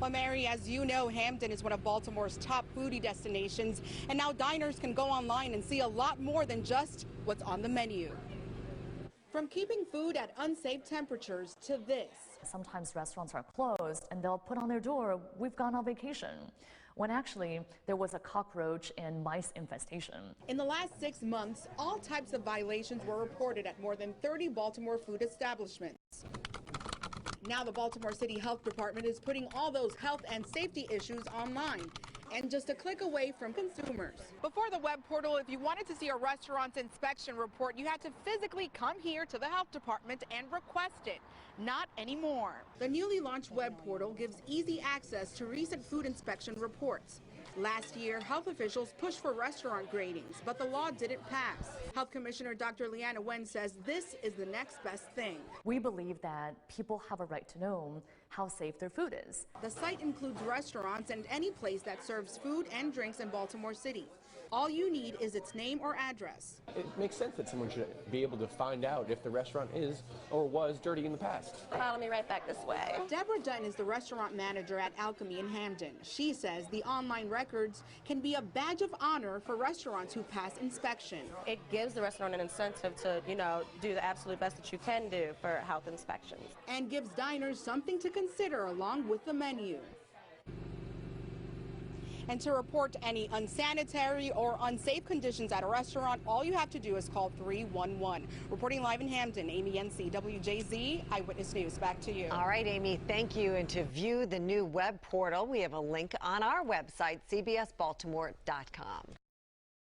Well, Mary, as you know, Hampden is one of Baltimore's top foodie destinations, and now diners can go online and see a lot more than just what's on the menu. From keeping food at unsafe temperatures to this. Sometimes restaurants are closed and they'll put on their door, "We've gone on vacation," when actually there was a cockroach and mice infestation. In the last 6 months, all types of violations were reported at more than 30 Baltimore food establishments. Now the Baltimore City Health Department is putting all those health and safety issues online and just a click away from consumers. Before the web portal, if you wanted to see a restaurant's inspection report, you had to physically come here to the health department and request it. Not anymore. The newly launched web portal gives easy access to recent food inspection reports. Last year, health officials pushed for restaurant gradings, but the law didn't pass. Health Commissioner Dr. Leanna Wen says this is the next best thing. We believe that people have a right to know how safe their food is. The site includes restaurants and any place that serves food and drinks in Baltimore City. All you need is its name or address. It makes sense that someone should be able to find out if the restaurant is or was dirty in the past. Follow me right back this way. Deborah Dunn is the restaurant manager at Alchemy in Hampden. She says the online records can be a badge of honor for restaurants who pass inspection. It gives the restaurant an incentive to, do the absolute best that you can do for health inspections. And gives diners something to consider along with the menu. And to report any unsanitary or unsafe conditions at a restaurant, all you have to do is call 311. Reporting live in Hampden, Amy Yency, WJZ Eyewitness News. Back to you. All right, Amy, thank you. And to view the new web portal, we have a link on our website, cbsbaltimore.com.